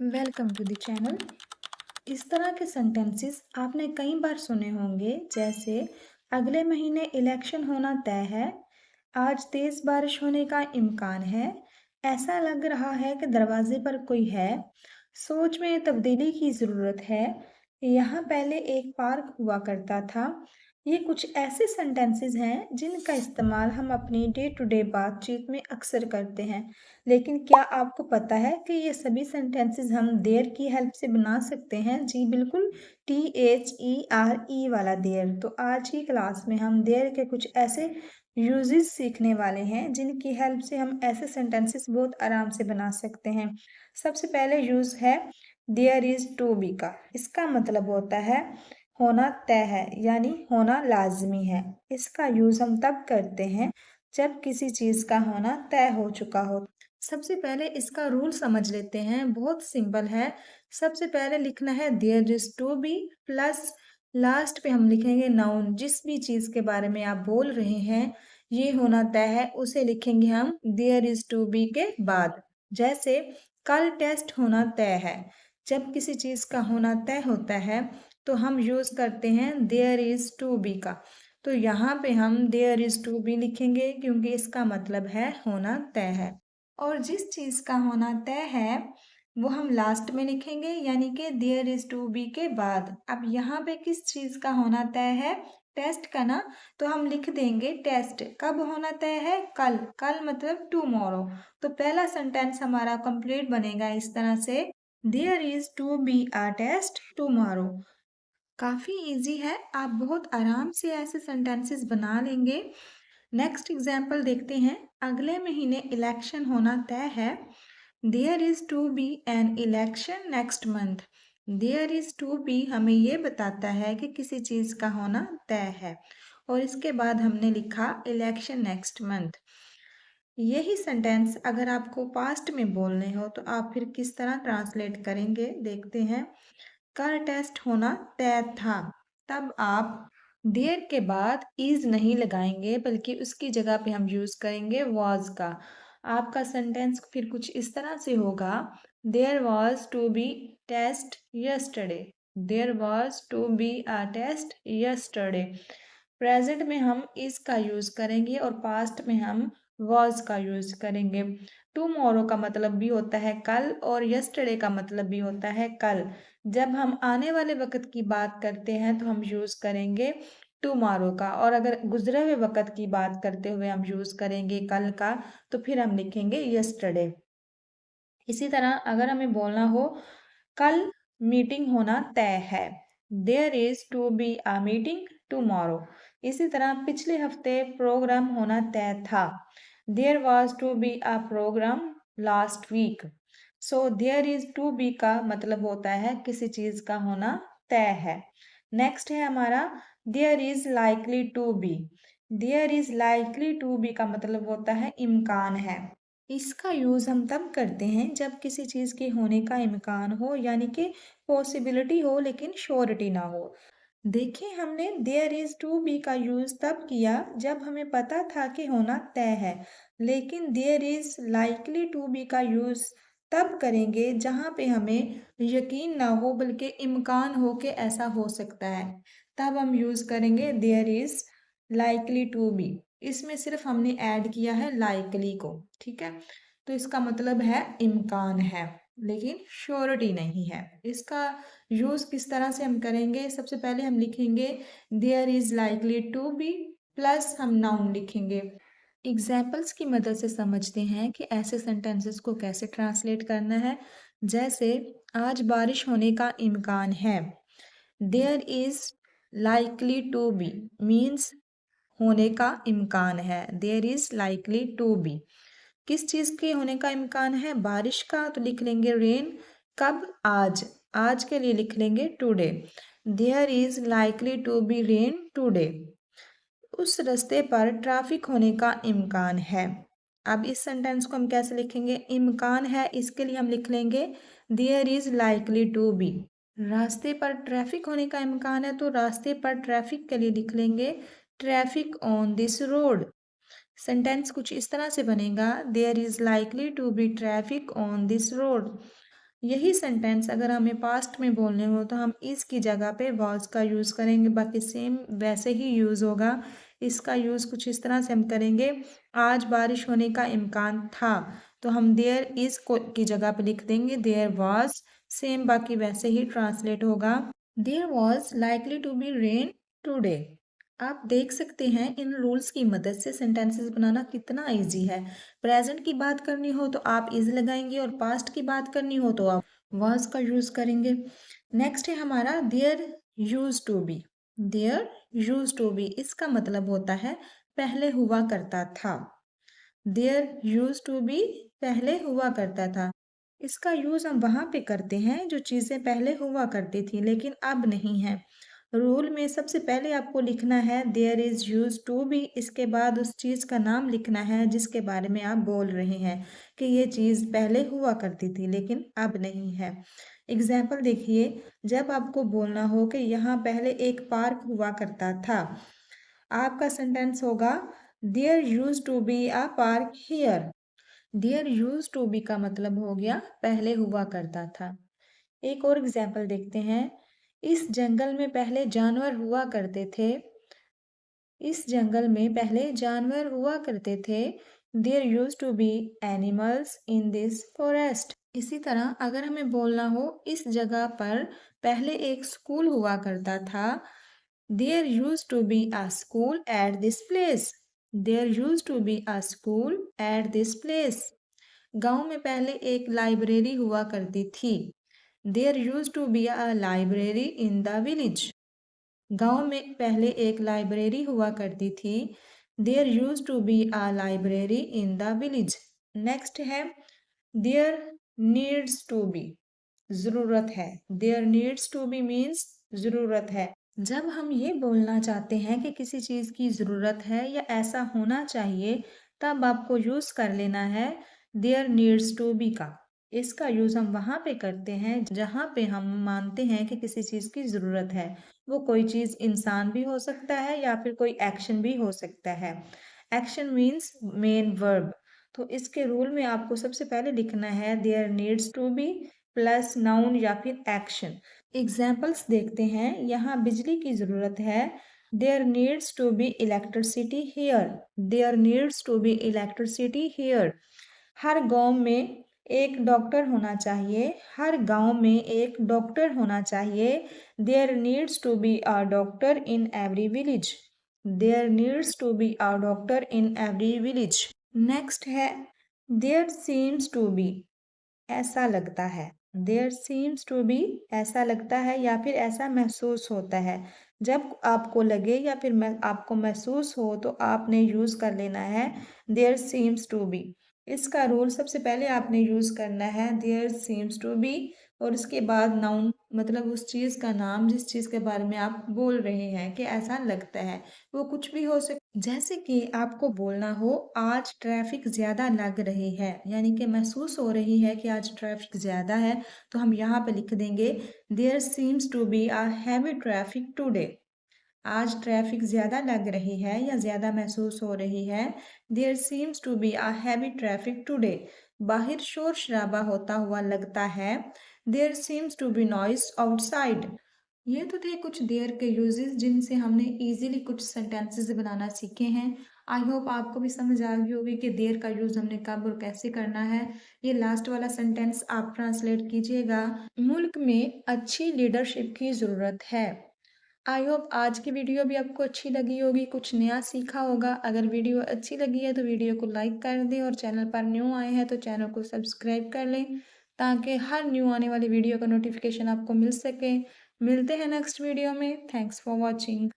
Welcome to the channel. इस तरह के सेंटेंसेस आपने कई बार सुने होंगे, जैसे अगले महीने इलेक्शन होना तय है, आज तेज बारिश होने का इम्कान है, ऐसा लग रहा है कि दरवाजे पर कोई है, सोच में तब्दीली की ज़रूरत है, यहाँ पहले एक पार्क हुआ करता था। ये कुछ ऐसे सेंटेंसेस हैं जिनका इस्तेमाल हम अपनी डे टू डे बातचीत में अक्सर करते हैं। लेकिन क्या आपको पता है कि ये सभी सेंटेंसेस हम देयर की हेल्प से बना सकते हैं? जी बिल्कुल, THERE वाला देयर। तो आज की क्लास में हम देयर के कुछ ऐसे यूजेस सीखने वाले हैं जिनकी हेल्प से हम ऐसे सेंटेंसेस बहुत आराम से बना सकते हैं। सबसे पहले यूज है देयर इज टू बी का। इसका मतलब होता है होना तय है, यानी होना लाजमी है। इसका यूज हम तब करते हैं जब किसी चीज का होना तय हो चुका हो। सबसे पहले इसका रूल समझ लेते हैं, बहुत सिंपल है। सबसे पहले लिखना है there is to be plus last पे हम लिखेंगे नाउन। जिस भी चीज के बारे में आप बोल रहे हैं ये होना तय है, उसे लिखेंगे हम देयर इज टू बी के बाद। जैसे कल टेस्ट होना तय है। जब किसी चीज का होना तय होता है तो हम यूज करते हैं देयर इज टू बी का। तो यहाँ पे हम देयर इज टू बी लिखेंगे क्योंकि इसका मतलब है होना तय है। और जिस चीज़ का होना तय है वो हम लास्ट में लिखेंगे, यानी कि देयर इज टू बी के बाद। अब यहाँ पे किस चीज़ का होना तय है? टेस्ट का ना। तो हम लिख देंगे टेस्ट कब होना तय है? कल। कल मतलब टुमारो। तो पहला सेंटेंस हमारा कंप्लीट बनेगा इस तरह से, there is to be a test tomorrow. काफ़ी इजी है, आप बहुत आराम से ऐसे सेंटेंसेस बना लेंगे। नेक्स्ट एग्जाम्पल देखते हैं। अगले महीने इलेक्शन होना तय है। There is to be an election next month. There is to be हमें ये बताता है कि किसी चीज़ का होना तय है, और इसके बाद हमने लिखा इलेक्शन नेक्स्ट मंथ। यही सेंटेंस अगर आपको पास्ट में बोलने हो तो आप फिर किस तरह ट्रांसलेट करेंगे, देखते हैं। कल टेस्ट होना तय था। तब आप देयर के बाद इज नहीं लगाएंगे, बल्कि उसकी जगह पे हम यूज करेंगे वॉज का। आपका सेंटेंस फिर कुछ इस तरह से होगा, there was to be test yesterday. There was to be a test yesterday. Present में हम इज का यूज करेंगे और पास्ट में हम वॉज का यूज करेंगे। टुमारो का मतलब भी होता है कल, और यस्टरडे का मतलब भी होता है कल। जब हम आने वाले वक्त की बात करते हैं तो हम यूज करेंगे टुमारो का, और अगर गुजरे हुए वक्त की बात करते हुए हम यूज करेंगे कल का, तो फिर हम लिखेंगे यस्टरडे। इसी तरह अगर हमें बोलना हो कल मीटिंग होना तय है, there is to be a meeting tomorrow. इसी तरह पिछले हफ्ते प्रोग्राम होना तय था, there was to be a programme last week. So there is to be का मतलब होता है किसी चीज का होना तय है। नेक्स्ट है हमारा there is likely to be. There is likely to be का मतलब होता है इम्कान है। इसका यूज़ हम तब करते हैं जब किसी चीज़ के होने का इम्कान हो, यानी कि पॉसिबिलिटी हो लेकिन श्योरिटी ना हो। देखिए, हमने देयर इज़ टू बी का यूज़ तब किया जब हमें पता था कि होना तय है, लेकिन there is likely to be का यूज़ तब करेंगे जहाँ पे हमें यकीन ना हो बल्कि इम्कान हो कि ऐसा हो सकता है। तब हम यूज़ करेंगे there is likely to be. इसमें सिर्फ हमने ऐड किया है लाइकली को, ठीक है। तो इसका मतलब है इम्कान है लेकिन श्योरिटी नहीं है। इसका यूज़ किस तरह से हम करेंगे? सबसे पहले हम लिखेंगे there is likely to be plus हम नाउन लिखेंगे। एग्जाम्पल्स की मदद से समझते हैं कि ऐसे सेंटेंसेस को कैसे ट्रांसलेट करना है। जैसे आज बारिश होने का इम्कान है, there is likely to be means होने का इम्कान है, there is likely to be. किस चीज़ के होने का इम्कान है? बारिश का, तो लिख लेंगे रेन। कब? आज। आज के लिए लिख लेंगे today. There is likely to be rain today. उस रास्ते पर ट्रैफिक होने का इम्कान है। अब इस सेंटेंस को हम कैसे लिखेंगे? इम्कान है, इसके लिए हम लिख लेंगे there is likely to be. रास्ते पर ट्रैफिक होने का इम्कान है, तो रास्ते पर ट्रैफिक के लिए लिख लेंगे traffic on this road. Sentence कुछ इस तरह से बनेगा, there is likely to be traffic on this road. यही सेंटेंस अगर हमें पास्ट में बोलने हो तो हम इस की जगह पे वाज का यूज़ करेंगे, बाकी सेम वैसे ही यूज़ होगा। इसका यूज़ कुछ इस तरह से हम करेंगे, आज बारिश होने का इम्कान था, तो हम देयर इज़ को की जगह पे लिख देंगे देयर वाज, सेम बाकी वैसे ही ट्रांसलेट होगा। There was likely to be rain today. आप देख सकते हैं इन रूल्स की मदद से सेंटेंसेस बनाना कितना इजी है। प्रेजेंट की बात करनी हो तो आप इज लगाएंगे और पास्ट की बात करनी हो तो आप वाज का यूज करेंगे। नेक्स्ट है हमारा there used to be. There used to be इसका मतलब होता है पहले हुआ करता था। देयर यूज टू बी पहले हुआ करता था। इसका यूज हम वहां पे करते हैं जो चीजें पहले हुआ करती थी लेकिन अब नहीं है। रूल में सबसे पहले आपको लिखना है there is used to be, इसके बाद उस चीज का नाम लिखना है जिसके बारे में आप बोल रहे हैं कि ये चीज पहले हुआ करती थी लेकिन अब नहीं है। एग्जाम्पल देखिए, जब आपको बोलना हो कि यहाँ पहले एक पार्क हुआ करता था, आपका सेंटेंस होगा there used to be a park here. There used to be का मतलब हो गया पहले हुआ करता था। एक और एग्जाम्पल देखते हैं, इस जंगल में पहले जानवर हुआ करते थे। इस जंगल में पहले जानवर हुआ करते थे। There used to be animals in this forest. इसी तरह अगर हमें बोलना हो इस जगह पर पहले एक स्कूल हुआ करता था, there used to be a school at this place. There used to be a school at this place. गांव में पहले एक लाइब्रेरी हुआ करती थी। There used to be a library in the village. गांव में पहले एक लाइब्रेरी हुआ करती थी। There used to be a library in the village. Next है देयर नीड्स टू बी, जरूरत है। There needs to be means जरूरत है। जब हम ये बोलना चाहते हैं कि किसी चीज़ की ज़रूरत है या ऐसा होना चाहिए, तब आपको यूज़ कर लेना है देयर नीड्स टू बी का। इसका यूज़ हम वहाँ पे करते हैं जहाँ पे हम मानते हैं कि किसी चीज़ की ज़रूरत है। वो कोई चीज़ इंसान भी हो सकता है या फिर कोई एक्शन भी हो सकता है। Action means main verb. तो इसके रूल में आपको सबसे पहले लिखना है there needs to be plus noun या फिर एक्शन। एग्जाम्पल्स देखते हैं, यहाँ बिजली की ज़रूरत है। There needs to be electricity here. There needs to be electricity here. हर गांव में एक डॉक्टर होना चाहिए। हर गांव में एक डॉक्टर होना चाहिए। There needs to be a doctor in every village. There needs to be a doctor in every village. Next है देयर सीम्स टू बी, ऐसा लगता है। देयर सीम्स टू बी ऐसा लगता है या फिर ऐसा महसूस होता है। जब आपको लगे या फिर आपको महसूस हो तो आपने यूज़ कर लेना है देयर सीम्स टू बी। इसका रूल सबसे पहले आपने यूज़ करना है देयर सीम्स टू बी और उसके बाद नाउन मतलब उस चीज़ का नाम जिस चीज़ के बारे में आप बोल रहे हैं कि ऐसा लगता है। वो कुछ भी हो सकता, जैसे कि आपको बोलना हो आज ट्रैफिक ज़्यादा लग रही है, यानी कि महसूस हो रही है कि आज ट्रैफिक ज़्यादा है, तो हम यहाँ पे लिख देंगे there seems to be a heavy traffic today. आज ट्रैफिक ज़्यादा लग रही है या ज़्यादा महसूस हो रही है। There seems to be a heavy traffic today. बाहर शोर शराबा होता हुआ लगता है। There seems to be noise outside. ये तो थे कुछ देयर के यूजेस जिनसे हमने इजीली कुछ सेंटेंसेस बनाना सीखे हैं। आई होप आपको भी समझ आ गई होगी कि देयर का यूज हमने कब और कैसे करना है। ये लास्ट वाला सेंटेंस आप ट्रांसलेट कीजिएगा। मुल्क में अच्छी लीडरशिप की ज़रूरत है। आई होप आज की वीडियो भी आपको अच्छी लगी होगी, कुछ नया सीखा होगा। अगर वीडियो अच्छी लगी है तो वीडियो को लाइक कर दें और चैनल पर न्यू आए हैं तो चैनल को सब्सक्राइब कर लें ताकि हर न्यू आने वाली वीडियो का नोटिफिकेशन आपको मिल सके। मिलते हैं नेक्स्ट वीडियो में। Thanks for watching.